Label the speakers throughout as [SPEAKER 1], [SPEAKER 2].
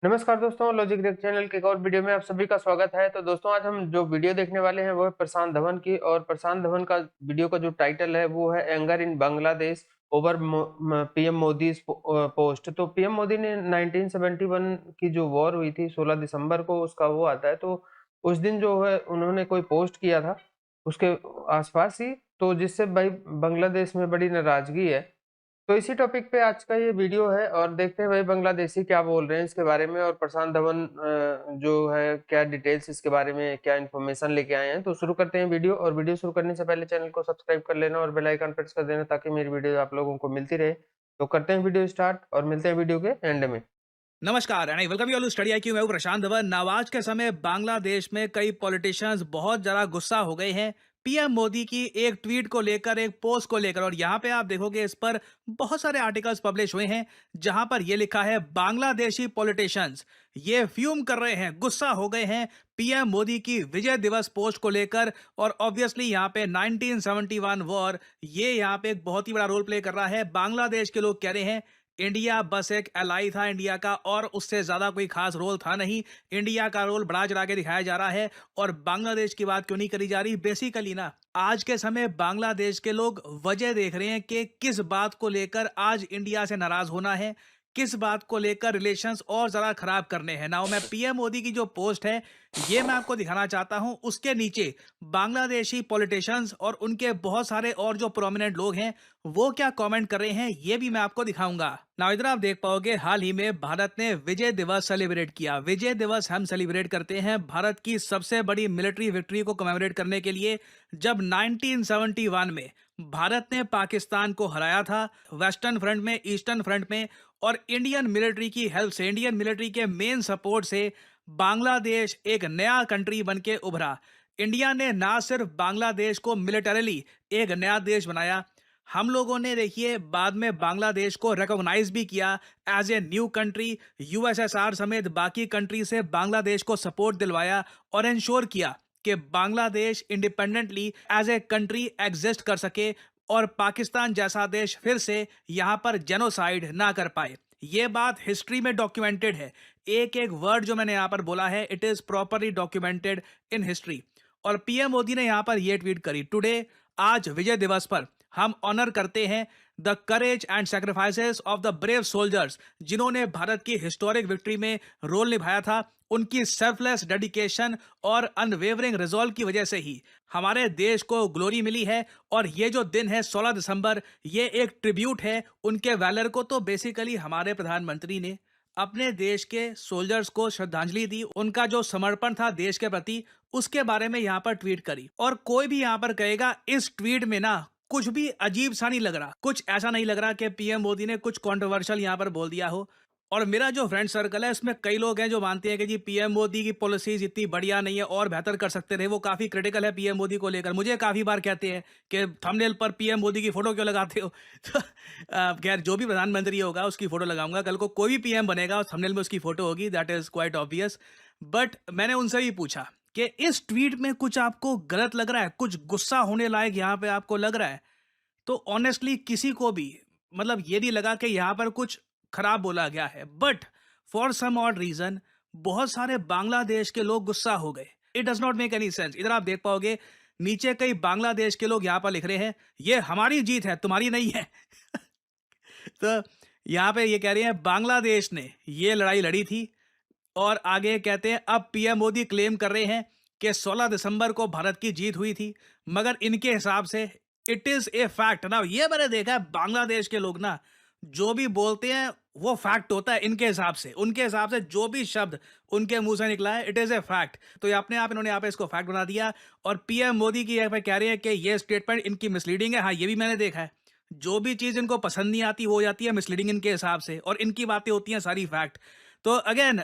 [SPEAKER 1] नमस्कार दोस्तों, logic deck channel के एक और वीडियो में आप सभी का स्वागत है। तो दोस्तों आज हम जो वीडियो देखने वाले हैं वो है प्रशांत धवन की। और प्रशांत धवन का वीडियो का जो टाइटल है वो है anger in Bangladesh over PM Modi post. तो पीएम मोदी ने 1971 की जो वॉर हुई थी 16 दिसंबर को, उसका वो आता है। तो उस दिन जो है उन्होंने कोई पोस्ट किया था उसके आसपास ही, तो जिससे भाई बांग्लादेश में बड़ी नाराजगी है। तो इसी टॉपिक पे आज का ये वीडियो है और देखते हैं भाई बांग्लादेशी क्या बोल रहे हैं इसके बारे में, और प्रशांत धवन जो है क्या डिटेल्स इसके बारे में, क्या इन्फॉर्मेशन लेके आए हैं। तो शुरू करते हैं वीडियो, और वीडियो शुरू करने से पहले चैनल को सब्सक्राइब कर लेना और बेल आइकन प्रेस कर देना ताकि मेरी वीडियो आप लोगों को मिलती रहे। तो करते हैं वीडियो स्टार्ट और मिलते हैं वीडियो के एंड में।
[SPEAKER 2] नमस्कार and welcome you all to study IQ. मैं हूं प्रशांत धवन। नवाज के समय बांग्लादेश में कई पॉलिटिशियंस बहुत ज्यादा गुस्सा हो गए हैं पीएम मोदी की एक ट्वीट को लेकर, एक पोस्ट को लेकर। और यहां पे आप देखोगे इस पर बहुत सारे आर्टिकल्स पब्लिश हुए हैं जहां पर यह लिखा है बांग्लादेशी पॉलिटिशियंस ये फ्यूम कर रहे हैं, गुस्सा हो गए हैं पीएम मोदी की विजय दिवस पोस्ट को लेकर। और ऑब्वियसली यहां पे 1971 वॉर ये यहां पे एक बहुत ही बड़ा रोल प्ले कर रहा है। बांग्लादेश के लोग कह रहे हैं इंडिया बस एक एलाई था इंडिया का, और उससे ज्यादा कोई खास रोल था नहीं। इंडिया का रोल बढ़ा चढ़ा के दिखाया जा रहा है और बांग्लादेश की बात क्यों नहीं करी जा रही। बेसिकली ना, आज के समय बांग्लादेश के लोग वजह देख रहे हैं कि किस बात को लेकर आज इंडिया से नाराज होना है, किस बात को लेकर रिलेशंस और ज्यादा खराब करने हैं ना। मैं पीएम मोदी की जो पोस्ट है ये मैं आपको दिखाना चाहता हूं। उसके नीचे बांग्लादेशी पॉलिटिशियंस और उनके बहुत सारे और जो प्रोमिनेंट लोग हैं वो क्या कमेंट कर रहे हैं ये भी मैं आपको दिखाऊंगा ना। इधर आप देख पाओगे हाल ही में भारत ने विजय दिवस सेलिब्रेट किया। विजय दिवस हम सेलिब्रेट करते हैं भारत की सबसे बड़ी मिलिट्री विक्ट्री को कमेमोरेट करने के लिए, जब 1971 में भारत ने पाकिस्तान को हराया था वेस्टर्न फ्रंट में, ईस्टर्न फ्रंट में। और इंडियन मिलिट्री की हेल्प से, इंडियन मिलिट्री के मेन सपोर्ट से बांग्लादेश एक नया कंट्री बन के उभरा। इंडिया ने ना सिर्फ बांग्लादेश को मिलिटरली एक नया देश बनाया, हम लोगों ने देखिए बाद में बांग्लादेश को रिकॉग्नाइज भी किया as a new country. USSR समेत बाकी कंट्री से बांग्लादेश को सपोर्ट दिलवाया और इंश्योर किया कि Bangladesh independently as a country exist कर सके और पाकिस्तान जैसा देश फिर से यहां पर जेनोसाइड ना कर पाए। ये बात हिस्ट्री में डॉक्यूमेंटेड है। एक एक वर्ड जो मैंने यहां पर बोला है it is properly documented in history. और पीएम मोदी ने यहां पर यह ट्वीट करी, टुडे, आज विजय दिवस पर हम ऑनर करते हैं the courage and sacrifices of the brave soldiers जिन्होंने भारत की हिस्टोरिक विक्ट्री में रोल निभाया था। उनकी सेल्फलेस डेडिकेशन और अनवेवरिंग रिजॉल्व की वजह से ही हमारे देश को ग्लोरी मिली है। और ये जो दिन है 16 दिसंबर, ये एक ट्रिब्यूट है उनके वैलर को। तो बेसिकली हमारे प्रधानमंत्री ने अपने देश के सोल्जर्स को श्रद्धांजलि दी, उनका जो समर्पण था देश के प्रति उसके बारे में यहां पर ट्वीट करी। और कोई भी यहां पर कहेगा इस ट्वीट में ना कुछ भी अजीब सा नहीं लग रहा, कुछ ऐसा नहीं लग रहा कि पीएम मोदी ने कुछ कंट्रोवर्शियल यहां पर बोल दिया हो। और मेरा जो फ्रेंड सर्कल है इसमें कई लोग हैं जो मानते हैं कि जी पीएम मोदी की पॉलिसीज इतनी बढ़िया नहीं है और बेहतर कर सकते थे। वो काफी क्रिटिकल है पीएम मोदी को लेकर। मुझे काफी बार कहते हैं कि थंबनेल पर पीएम मोदी की फोटो क्यों लगाते हो। तो खैर, जो भी प्रधानमंत्री होगा उसकी फोटो लगाऊंगा। कल को कोई भी पीएम बनेगा और थंबनेल में उसकी फोटो होगी, that is quite obvious. But मैंने उनसे भी पूछा कि इस ट्वीट में कुछ आपको गलत लग रहा है, कुछ गुस्सा होने लायक यहाँ पे आपको लग रहा है। तो ऑनेस्टली किसी को भी मतलब ये नहीं लगा कि यहां पर कुछ खराब बोला गया है। But for some odd reason बहुत सारे बांग्लादेश के लोग गुस्सा हो गए। It does not make any sense. इधर आप देख पाओगे नीचे कई बांग्लादेश के लोग यहां पर लिख रहे हैं ये हमारी जीत है, तुम्हारी नहीं है। तो यहां पे ये कह रहे हैं बांग्लादेश ने ये लड़ाई लड़ी थी। और आगे कहते हैं अब पीएम मोदी क्लेम कर रहे हैं कि 16 दिसंबर को भारत की जीत हुई थी, मगर इनके हिसाब से इट इज ए फैक्ट ना। ये मैंने देखा है बांग्लादेश के लोग ना जो भी बोलते हैं वो फैक्ट होता है इनके हिसाब से। उनके हिसाब से जो भी शब्द उनके मुंह से निकला है इट इज ए फैक्ट। तो ये अपने आप इन्होंने यहाँ पे इसको फैक्ट बना दिया। और पीएम मोदी की यहाँ पे कह रहे हैं कि ये स्टेटमेंट इनकी मिसलीडिंग है। हाँ, ये भी मैंने देखा है। जो भी चीज इनको पसंद नहीं आती वो हो जाती है मिसलीडिंग इनके हिसाब से, और इनकी बातें होती हैं सारी फैक्ट। तो अगेन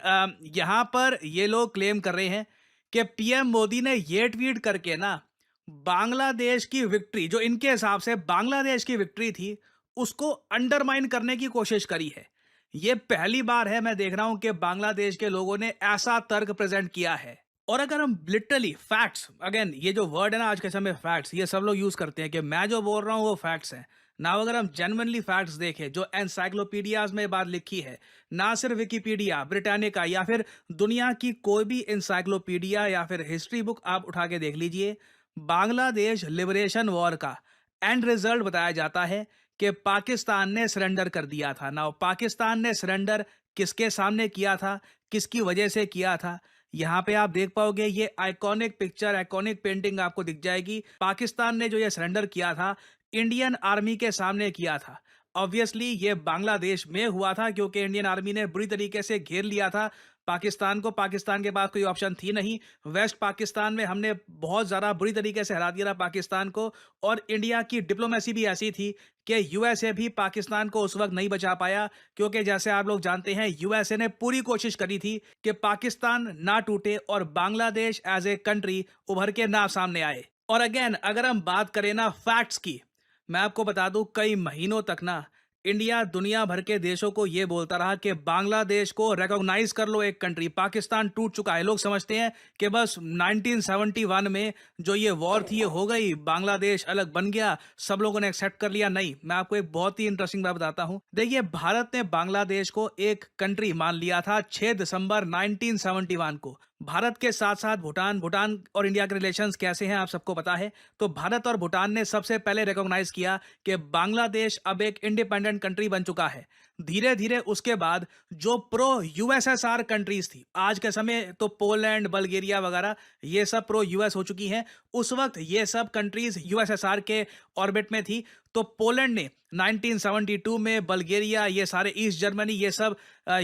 [SPEAKER 2] यहां पर ये लोग क्लेम कर रहे हैं कि पीएम मोदी ने ये ट्वीट करके ना बांग्लादेश की विक्ट्री, जो इनके हिसाब से बांग्लादेश की विक्ट्री थी, उसको अंडरमाइन करने की कोशिश करी है। ये पहली बार है मैं देख रहा हूं कि बांग्लादेश के लोगों ने ऐसा तर्क प्रेजेंट किया है। और अगर हम लिटरली फैक्ट्स, अगेन ये जो वर्ड है ना आज के समय फैक्ट्स, ये सब लोग यूज करते हैं कि मैं जो बोल रहा हूं वो फैक्ट्स हैं। नाउ अगर हम जेन्युइनली फैक्ट्स देखें, जो एनसाइक्लोपीडियाज में ये बात लिखी है, ना सिर्फ विकिपीडिया, ब्रिटानिका या फिर दुनिया की कोई भी एनसाइक्लोपीडिया या फिर हिस्ट्री बुक आप उठा के देख लीजिए, बांग्लादेश लिबरेशन वॉर का एंड रिजल्ट बताया जाता है कि पाकिस्तान ने सरेंडर कर दिया था। नाउ पाकिस्तान ने सरेंडर किसके सामने किया था, किसकी वजह से किया था, यहाँ पे आप देख पाओगे ये आइकॉनिक पिक्चर, आइकॉनिक पेंटिंग आपको दिख जाएगी। पाकिस्तान ने जो ये सरेंडर किया था, इंडियन आर्मी के सामने किया था। ऑब्वियसली ये बांग्लादेश में हुआ था क्योंकि इंडियन आर्मी ने बुरी तरीके से घेर लिया था पाकिस्तान को। पाकिस्तान के पास कोई ऑप्शन थी नहीं। वेस्ट पाकिस्तान में हमने बहुत ज़्यादा बुरी तरीके से हरा दिया था पाकिस्तान को, और इंडिया की डिप्लोमेसी भी ऐसी थी कि यूएसए भी पाकिस्तान को उस वक्त नहीं बचा पाया, क्योंकि जैसे आप लोग जानते हैं यूएसए ने पूरी कोशिश करी थी कि पाकिस्तान ना टूटे और बांग्लादेश एज ए कंट्री उभर के ना सामने आए। और अगेन अगर हम बात करें ना फैक्ट्स की, मैं आपको बता दूं कई महीनों तक ना इंडिया दुनिया भर के देशों को यह बोलता रहा कि बांग्लादेश को रिकॉग्नाइज कर लो एक कंट्री, पाकिस्तान टूट चुका है। लोग समझते हैं कि बस 1971 में जो ये वॉर थी ये हो गई, बांग्लादेश अलग बन गया, सब लोगों ने एक्सेप्ट कर लिया। नहीं, मैं आपको एक बहुत ही इंटरेस्टिंग बात बताता हूं। देखिए, भारत ने बांग्लादेश को एक कंट्री मान लिया था 6 दिसंबर 1971 को। भारत के साथ साथ भूटान और इंडिया के रिलेशंस कैसे हैं आप सबको पता है। तो भारत और भूटान ने सबसे पहले रिकॉग्नाइज किया कि बांग्लादेश अब एक इंडिपेंडेंट कंट्री बन चुका है। धीरे धीरे उसके बाद जो प्रो यूएसएसआर कंट्रीज थी, आज के समय तो पोलैंड, बल्गेरिया वगैरह ये सब प्रो यूएस हो चुकी हैं, उस वक्त ये सब कंट्रीज यूएसएसआर के ऑर्बिट में थी। तो पोलैंड ने 1972 में, बल्गेरिया, ये सारे ईस्ट जर्मनी, ये सब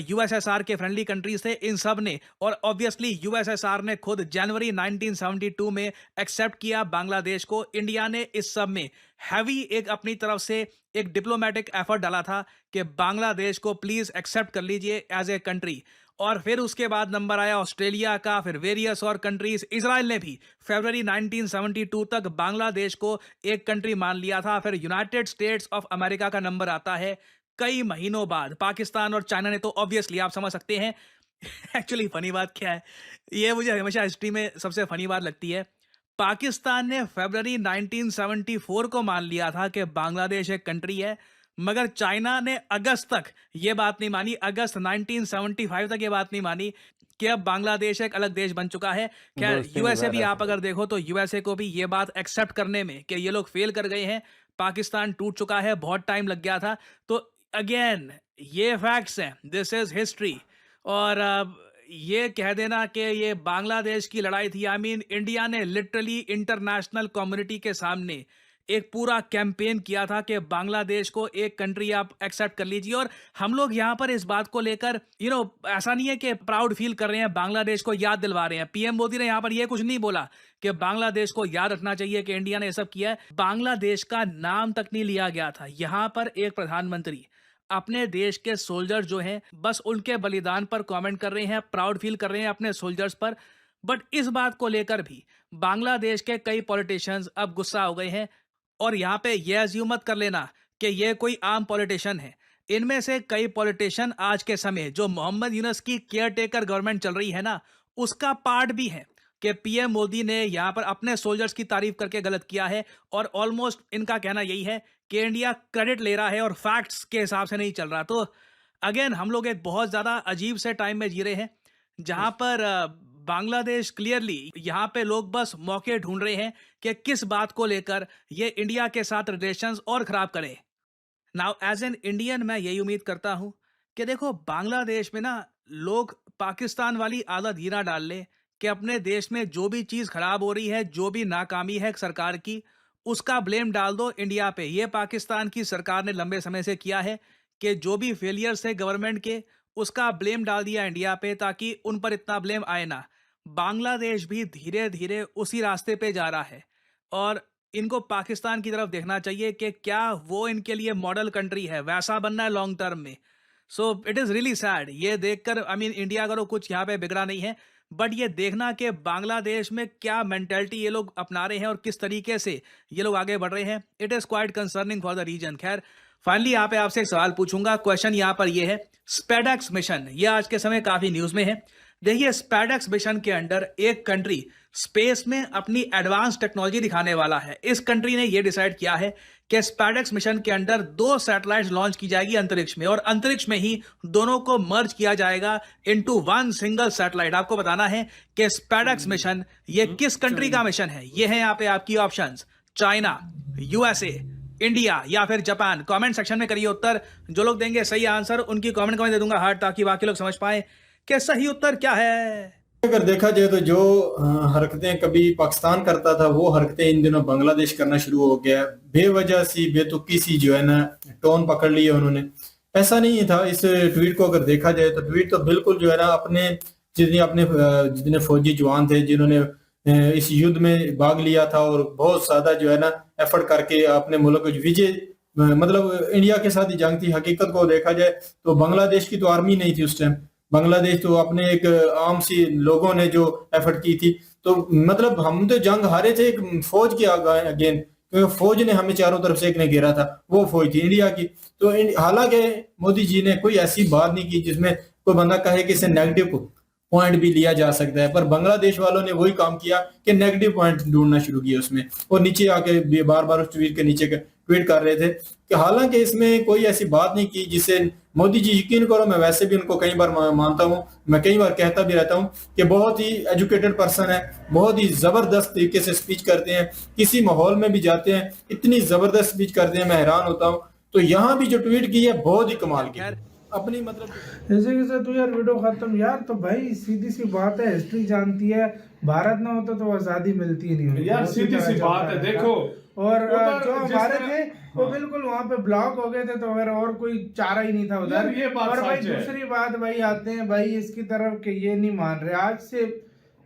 [SPEAKER 2] यूएसएसआर के फ्रेंडली कंट्रीज थे, इन सब ने, और ऑब्वियसली यूएसएसआर ने खुद जनवरी 1972 में एक्सेप्ट किया बांग्लादेश को। इंडिया ने इस सब में हैवी एक अपनी तरफ से एक डिप्लोमेटिक एफर्ट डाला था कि बांग्लादेश को प्लीज एक्सेप्ट कर लीजिए एज ए कंट्री। और फिर उसके बाद नंबर आया ऑस्ट्रेलिया का, फिर वेरियस और कंट्रीज। इजराइल ने भी फरवरी 1972 तक बांग्लादेश को एक कंट्री मान लिया था। फिर यूनाइटेड स्टेट्स ऑफ अमेरिका का नंबर आता है कई महीनों बाद। पाकिस्तान और चाइना ने तो ऑब्वियसली आप समझ सकते हैं। एक्चुअली फनी बात क्या है, ये मुझे हमेशा हिस्ट्री में सबसे फनी बात लगती है। पाकिस्तान ने फरवरी 1974 को मान लिया था कि बांग्लादेश एक कंट्री है, मगर चाइना ने अगस्त तक ये बात नहीं मानी, अगस्त 1975 तक ये बात नहीं मानी कि अब बांग्लादेश एक अलग देश बन चुका है। खैर,
[SPEAKER 1] दोस्ती
[SPEAKER 2] यूएसए भी
[SPEAKER 1] निभा
[SPEAKER 2] आप अगर देखो तो यूएसए को भी ये बात एक्सेप्ट करने में कि ये लोग फेल कर गए हैं, पाकिस्तान टूट चुका है, बहुत टाइम लग गया था। तो अगेन ये फैक्ट्स हैं, दिस इज हिस्ट्री। और ये कह देना कि ये बांग्लादेश की लड़ाई थी, आई मीन इंडिया ने लिटरली इंटरनेशनल कम्युनिटी के सामने एक पूरा कैंपेन किया था कि बांग्लादेश को एक कंट्री आप एक्सेप्ट कर लीजिए। और हम लोग यहाँ पर इस बात को लेकर ऐसा नहीं है कि प्राउड फील कर रहे हैं, बांग्लादेश को याद दिलवा रहे हैं। पीएम मोदी ने यहाँ पर यह कुछ नहीं बोला कि बांग्लादेश को याद रखना चाहिए कि इंडिया ने ये सब किया है। बांग्लादेश का नाम तक नहीं लिया गया था। यहाँ पर एक प्रधानमंत्री अपने देश के सोल्जर जो हैं, बस उनके बलिदान पर कमेंट कर रहे हैं, प्राउड फील कर रहे हैं अपने सोल्जर्स पर। बट इस बात को लेकर भी बांग्लादेश के कई पॉलिटिशियंस अब गुस्सा हो गए हैं। और यहाँ पे ये अज्यूम मत कर लेना कि ये कोई आम पॉलिटिशियन है। इनमें से कई पॉलिटिशियन आज के समय जो मोहम्मद यूनस की केयर टेकर गवर्नमेंट चल रही है ना, उसका पार्ट भी है कि पीएम मोदी ने यहाँ पर अपने सोल्जर्स की तारीफ करके गलत किया है। और ऑलमोस्ट इनका कहना यही है कि इंडिया क्रेडिट ले रहा है और फैक्ट्स के हिसाब से नहीं चल रहा। तो अगेन हम लोग एक बहुत ज्यादा अजीब से टाइम में जी रहे हैं, जहां पर बांग्लादेश क्लियरली यहाँ पे लोग बस मौके ढूंढ रहे हैं कि किस बात को लेकर ये इंडिया के साथ रिलेशंस और खराब करें। नाउ एज एन इंडियन मैं यही उम्मीद करता हूं कि देखो, बांग्लादेश में ना लोग पाकिस्तान वाली आदत ही ना डाल ले कि अपने देश में जो भी चीज खराब हो रही है, जो भी नाकामी है सरकार की, उसका ब्लेम डाल दो इंडिया पे। ये पाकिस्तान की सरकार ने लंबे समय से किया है कि जो भी फेलियर्स है गवर्नमेंट के, उसका ब्लेम डाल दिया इंडिया पे ताकि उन पर इतना ब्लेम आए ना। बांग्लादेश भी धीरे धीरे उसी रास्ते पे जा रहा है और इनको पाकिस्तान की तरफ देखना चाहिए कि क्या वो इनके लिए मॉडल कंट्री है, वैसा बनना है लॉन्ग टर्म में। So it is really sad ये देखकर। आई मीन इंडिया करो कुछ यहाँ पे बिगड़ा नहीं है, बट ये देखना कि बांग्लादेश में क्या मेंटेलिटी ये लोग अपना रहे हैं और किस तरीके से ये लोग आगे बढ़ रहे हैं, it is quite concerning for the reason. खैर, फाइनली यहाँ पे आपसे एक सवाल पूछूंगा। क्वेश्चन यहाँ पर ये है, स्पेडेक्स मिशन ये आज के समय काफी न्यूज में है। देखिए, स्पैडेक्स मिशन के अंडर एक कंट्री स्पेस में अपनी एडवांस टेक्नोलॉजी दिखाने वाला है। इस कंट्री ने यह डिसाइड किया है कि स्पैडेक्स मिशन के अंडर 2 सैटेलाइट्स लॉन्च की जाएगी अंतरिक्ष में, और अंतरिक्ष में ही दोनों को मर्ज किया जाएगा इनटू वन सिंगल सैटेलाइट। आपको बताना है कि स्पैडेक्स मिशन ये किस कंट्री का मिशन है। ये है यहाँ पे आपकी ऑप्शंस: चाइना, यूएसए, इंडिया या फिर जापान। कमेंट सेक्शन में करिए उत्तर। जो लोग देंगे सही आंसर उनकी कमेंट दे दूंगा हार्ट, ताकि बाकी लोग समझ पाए कि सही उत्तर क्या है।
[SPEAKER 3] अगर देखा जाए तो जो हरकतें कभी पाकिस्तान करता था वो हरकतें इन दिनों बांग्लादेश करना शुरू हो गया है। बेवजह सी बेतुकी सी जो है ना टोन पकड़ ली है उन्होंने। ऐसा नहीं था। इस ट्वीट को अगर देखा जाए तो ट्वीट तो बिल्कुल जो है ना अपने जितने फौजी जवान थे जिन्होंने इस युद्ध में भाग लिया था और बहुत ज्यादा जो है ना एफर्ट करके अपने मुल्क को विजय मतलब इंडिया के साथ ही जंग थी। हकीकत को देखा जाए तो बांग्लादेश की तो आर्मी नहीं थी उस टाइम। बांग्लादेश तो अपने एक आम सी लोगों ने जो एफर्ट की थी। तो मतलब हम तो जंग हारे थे एक फौज के अगेन, क्योंकि फौज ने हमें चारों तरफ से एक ने घेरा था, वो फौज थी इंडिया की। तो हालांकि मोदी जी ने कोई ऐसी बात नहीं की जिसमें कोई बंदा कहे कि इसे नेगेटिव पॉइंट भी लिया जा सकता है, पर बांग्लादेश वालों ने वही काम किया कि नेगेटिव पॉइंट ढूंढना शुरू किया उसमें, और नीचे आके बार बार उस ट्वीट के नीचे ट्वीट कर रहे थे कि हालांकि इसमें कोई ऐसी बात नहीं की जिससे मोदी जी, यकीन करो मैं वैसे भी उनको कई बार मानता हूं, मैं कई बार कहता भी रहता हूं कि बहुत ही एजुकेटेड पर्सन है, बहुत ही जबरदस्त तरीके से स्पीच करते हैं, किसी माहौल में भी जाते हैं इतनी जबरदस्त स्पीच करते हैं, मैं हैरान होता हूं। तो यहाँ भी जो ट्वीट की है बहुत ही कमाल की अपनी मतलब
[SPEAKER 4] जैसे कि तो यार वीडियो खत्म यार। तो भाई सीधी सी बात है, हिस्ट्री जानती है, भारत ना होता तो आजादी मिलती ही नहीं
[SPEAKER 5] यार, सीधी सी बात है। देखो,
[SPEAKER 4] और जो हमारे थे वो बिल्कुल वहाँ पे ब्लॉक हो गए थे, तो अगर और कोई चारा ही नहीं था उधर।
[SPEAKER 5] ये बात
[SPEAKER 4] और भाई
[SPEAKER 5] सच है।
[SPEAKER 4] दूसरी बात भाई आते हैं भाई इसकी तरफ कि ये नहीं मान रहे। आज से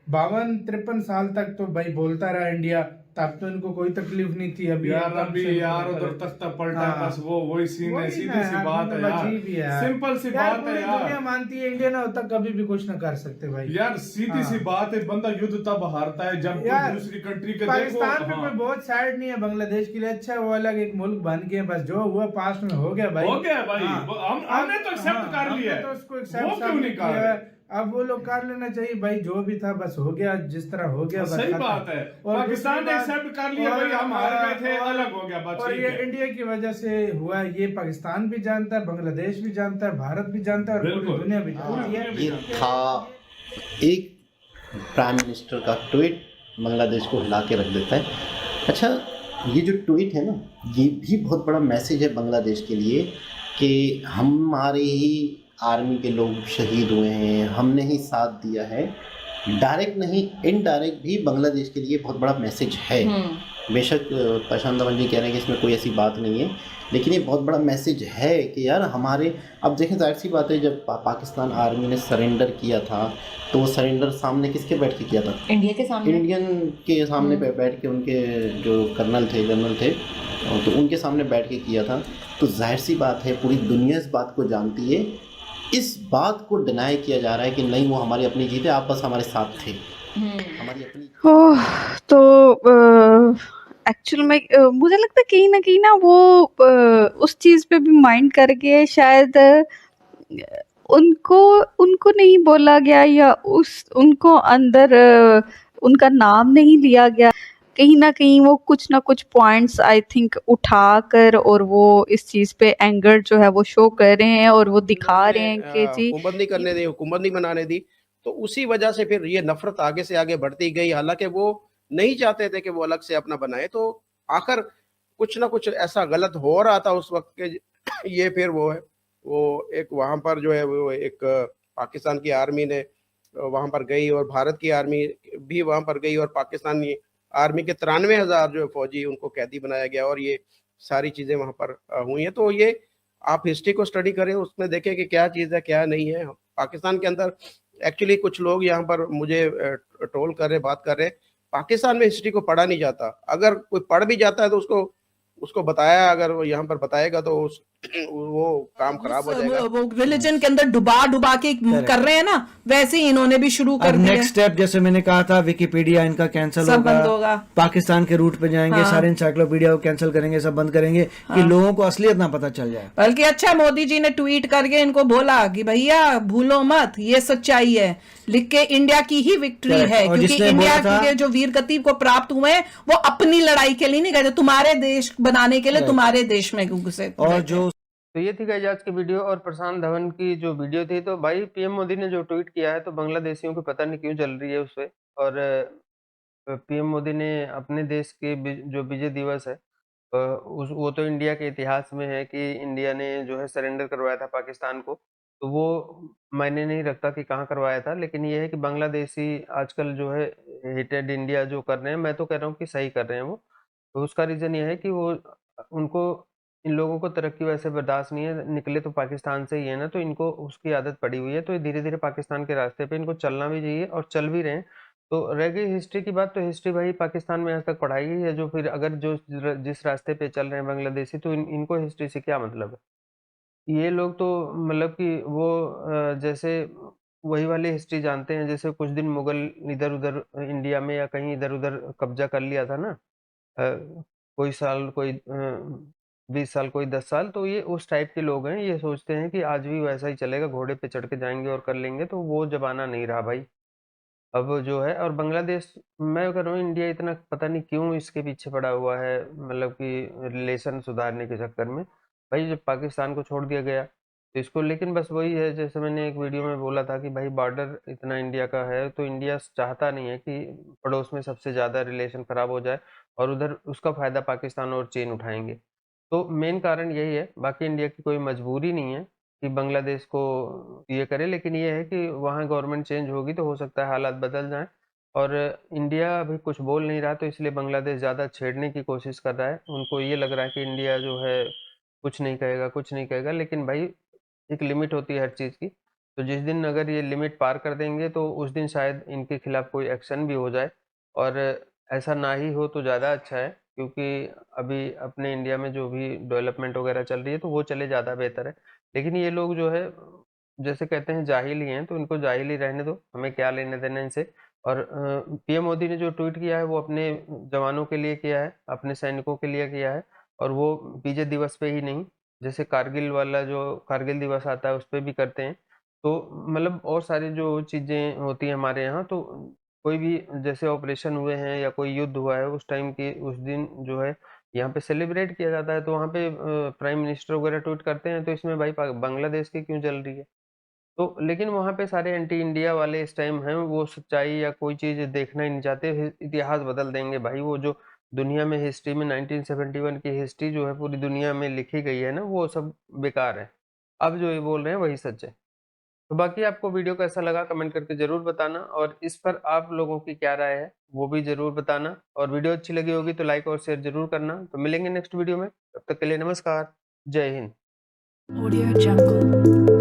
[SPEAKER 4] 52-53 साल तक तो भाई बोलता रहा इंडिया, तब तो इनको कोई तकलीफ नहीं थी। अभी
[SPEAKER 5] यार उधर तख्ता पलटा, बस वही सीन है। सीधी सी बात है यार, सिंपल सी बात है यार।
[SPEAKER 4] दुनिया मानती है इंडिया ना होता कभी भी कुछ ना कर सकते भाई।
[SPEAKER 5] यार सीधी सी बात है, बंदा युद्ध तब हारता है जब दूसरी कंट्री के
[SPEAKER 4] पाकिस्तान में कोई बहुत साइड नहीं है बांग्लादेश के लिए। अच्छा वो अलग एक मुल्क बन गए, बस जो हुआ पास्ट में हो गया भाई,
[SPEAKER 5] हो गया भाई। हमने तो एक्सेप्ट कर लिया,
[SPEAKER 4] तो उसको
[SPEAKER 5] वो क्यों नहीं कर रहे?
[SPEAKER 4] अब वो लोग कर लेना चाहिए भाई, जो भी था बस हो गया, जिस तरह हो गया।
[SPEAKER 5] सही बात है, पाकिस्तान ने एक्सेप्ट कर लिया भाई, हम हार गए थे, अलग हो गया बात।
[SPEAKER 4] और ये इंडिया की वजह से हुआ, ये पाकिस्तान भी जानता है, बांग्लादेश भी जानता है, भारत भी जानता है, और पूरी दुनिया भी जानती है।
[SPEAKER 6] ये था एक प्राइम मिनिस्टर का ट्वीट, बांग्लादेश को हिला के रख देता है। अच्छा, ये जो ट्वीट है ना, ये भी बहुत बड़ा मैसेज है बांग्लादेश के लिए कि हमारे ही आर्मी के लोग शहीद हुए हैं, हमने ही साथ दिया है। डायरेक्ट नहीं, इनडायरेक्ट भी बांग्लादेश के लिए बहुत बड़ा मैसेज है। बेशक प्रशांत धवन जी कह रहे हैं कि इसमें कोई ऐसी बात नहीं है, लेकिन ये बहुत बड़ा मैसेज है कि यार हमारे, अब देखें जाहिर सी बात है, जब पाकिस्तान आर्मी ने सरेंडर किया था तो वो सरेंडर सामने किसके बैठ के किया था?
[SPEAKER 7] इंडिया के सामने,
[SPEAKER 6] इंडियन के सामने बैठ के, उनके जो जनरल थे तो उनके सामने बैठ के किया था। तो जाहिर सी बात है पूरी दुनिया इस बात को जानती है। इस बात को डिनाई किया जा रहा है कि नहीं वो हमारी अपनी जीत है, आप बस हमारे साथ थे, हमारी अपनी।
[SPEAKER 7] तो एक्चुअल में मुझे लगता है कहीं ना वो उस चीज़ पे भी माइंड करके शायद उनको नहीं बोला गया, या उनको अंदर उनका नाम नहीं लिया गया। कहीं ना कहीं वो कुछ ना कुछ पॉइंट्स आई थिंक उठाकर, और वो इस चीज़ पे एंगर जो है वो शो कर रहे हैं, और वो दिखा रहे हैं कि जी
[SPEAKER 8] हुकूमत नहीं करने दी, हुकूमत नहीं बनाने दी। तो उसी वजह से फिर ये नफरत आगे से आगे बढ़ती गई। हालांकि वो नहीं चाहते थे कि वो अलग से अपना बनाए, तो आखिर कुछ ना कुछ ऐसा गलत हो रहा था उस वक्त के ये फिर वो एक वहाँ पर जो है वो एक पाकिस्तान की आर्मी ने वहाँ पर गई, और भारत की आर्मी भी वहाँ पर गई, और पाकिस्तानी आर्मी के 93,000 जो फौजी उनको कैदी बनाया गया, और ये सारी चीज़ें वहाँ पर हुई हैं। तो ये आप हिस्ट्री को स्टडी करें, उसमें देखें कि क्या चीज़ है क्या नहीं है। पाकिस्तान के अंदर एक्चुअली कुछ लोग यहाँ पर मुझे ट्रोल कर रहे, बात कर रहे, पाकिस्तान में हिस्ट्री को पढ़ा नहीं जाता। अगर कोई पढ़ भी जाता है तो उसको उसको बताया, अगर वो यहाँ पर बताएगा तो वो काम खराब हो जाएगा।
[SPEAKER 9] वो रिलीजन के अंदर डुबा के कर रहे हैं ना, वैसे ही इन्होंने भी शुरू कर दिया।
[SPEAKER 10] नेक्स्ट स्टेप जैसे मैंने कहा था, विकिपीडिया इनका कैंसिल
[SPEAKER 9] सब बंद होगा।
[SPEAKER 10] पाकिस्तान के रूट पे जाएंगे, सारे इंसाइक्लोपीडिया को कैंसिल करेंगे, सब बंद करेंगे कि लोगों को असलियत ना पता चल जाए।
[SPEAKER 9] बल्कि अच्छा, मोदी जी ने ट्वीट करके इनको बोला कि भैया भूलो मत, ये सच्चाई है, लिख के इंडिया की ही विक्ट्री है, क्योंकि इंडिया के जो वीर गति को प्राप्त हुए हैं वो अपनी लड़ाई के लिए नहीं गए, तुम्हारे देश बनाने के लिए तुम्हारे देश में घुसे।
[SPEAKER 10] और जो
[SPEAKER 1] तो ये थी गाइस आज की वीडियो और प्रशांत धवन की जो वीडियो थी। तो भाई पीएम मोदी ने जो ट्वीट किया है तो बांग्लादेशियों को पता नहीं क्यों चल रही है उस पे। और पीएम मोदी ने अपने देश के जो विजय दिवस है वो तो इंडिया के इतिहास में है कि इंडिया ने जो है सरेंडर करवाया था पाकिस्तान को, तो वो मायने नहीं रखता कि कहाँ करवाया था। लेकिन ये है कि बांग्लादेशी आजकल जो है हेटेड इंडिया जो कर रहे हैं, मैं तो कह रहा हूँ कि सही कर रहे हैं वो। तो उसका रीज़न ये है कि वो उनको इन लोगों को तरक्की वैसे बर्दाश्त नहीं है, निकले तो पाकिस्तान से ही है ना, तो इनको उसकी आदत पड़ी हुई है। तो ये धीरे-धीरे पाकिस्तान के रास्ते पे इनको चलना भी चाहिए और चल भी रहे हैं। तो रह गई हिस्ट्री की बात, तो हिस्ट्री भाई पाकिस्तान में आज तक पढ़ाई गई है। जो फिर अगर जो जिस रास्ते पे चल रहे हैं बांग्लादेशी, तो इनको हिस्ट्री से क्या मतलब है। ये लोग तो मतलब कि वो जैसे वही वाली हिस्ट्री जानते हैं, जैसे कुछ दिन मुगल इधर-उधर इंडिया में या कहीं इधर-उधर कब्जा कर लिया था ना, कोई साल कोई 20 साल कोई 10 साल, तो ये उस टाइप के लोग हैं। ये सोचते हैं कि आज भी वैसा ही चलेगा, घोड़े पे चढ़ के जाएँगे और कर लेंगे, तो वो ज़माना नहीं रहा भाई। अब जो है और बांग्लादेश, मैं कह रहा हूँ इंडिया इतना पता नहीं क्यों इसके पीछे पड़ा हुआ है, मतलब कि रिलेशन सुधारने के चक्कर में। भाई जब पाकिस्तान को छोड़ दिया गया तो इसको, लेकिन बस वही है जैसे मैंने एक वीडियो में बोला था कि भाई बॉर्डर इतना इंडिया का है, तो इंडिया चाहता नहीं है कि पड़ोस में सबसे ज़्यादा रिलेशन ख़राब हो जाए और उधर उसका फ़ायदा पाकिस्तान और चीन उठाएँगे। तो मेन कारण यही है, बाकी इंडिया की कोई मजबूरी नहीं है कि बांग्लादेश को ये करे, लेकिन ये है कि वहाँ गवर्नमेंट चेंज होगी तो हो सकता है हालात बदल जाएँ। और इंडिया अभी कुछ बोल नहीं रहा, तो इसलिए बांग्लादेश ज़्यादा छेड़ने की कोशिश कर रहा है। उनको ये लग रहा है कि इंडिया जो है कुछ नहीं कहेगा, कुछ नहीं कहेगा, लेकिन भाई एक लिमिट होती है हर चीज़ की। तो जिस दिन अगर ये लिमिट पार कर देंगे तो उस दिन शायद इनके खिलाफ कोई एक्शन भी हो जाए, और ऐसा ना ही हो तो ज़्यादा अच्छा है, क्योंकि अभी अपने इंडिया में जो भी डेवलपमेंट वगैरह चल रही है तो वो चले ज़्यादा बेहतर है। लेकिन ये लोग जो है जैसे कहते हैं जाहिल ही हैं, तो इनको जाहिल ही रहने दो, हमें क्या लेने देना इनसे। और पीएम मोदी ने जो ट्वीट किया है वो अपने जवानों के लिए किया है, अपने सैनिकों के लिए किया है, और वो विजय दिवस पे ही नहीं, जैसे कारगिल वाला जो कारगिल दिवस आता है उस पे भी करते हैं। तो मतलब और सारी जो चीज़ें होती हैं हमारे यहाँ, तो कोई भी जैसे ऑपरेशन हुए हैं या कोई युद्ध हुआ है उस टाइम की उस दिन जो है यहाँ पे सेलिब्रेट किया जाता है। तो वहाँ पे प्राइम मिनिस्टर वगैरह ट्वीट करते हैं, तो इसमें भाई बांग्लादेश की क्यों चल रही है। तो लेकिन वहाँ पे सारे एंटी इंडिया वाले इस टाइम हैं, वो सच्चाई या कोई चीज़ देखना ही नहीं चाहते, इतिहास बदल देंगे भाई। वो जो दुनिया में हिस्ट्री में 1971 की हिस्ट्री जो है पूरी दुनिया में लिखी गई है ना, वो सब बेकार है। अब जो ये बोल रहे हैं वही सच है। तो बाकी आपको वीडियो कैसा लगा कमेंट करके ज़रूर बताना, और इस पर आप लोगों की क्या राय है वो भी ज़रूर बताना। और वीडियो अच्छी लगी होगी तो लाइक और शेयर ज़रूर करना। तो मिलेंगे नेक्स्ट वीडियो में, तब तक के लिए नमस्कार, जय हिंद।
[SPEAKER 11] Audio Jungle.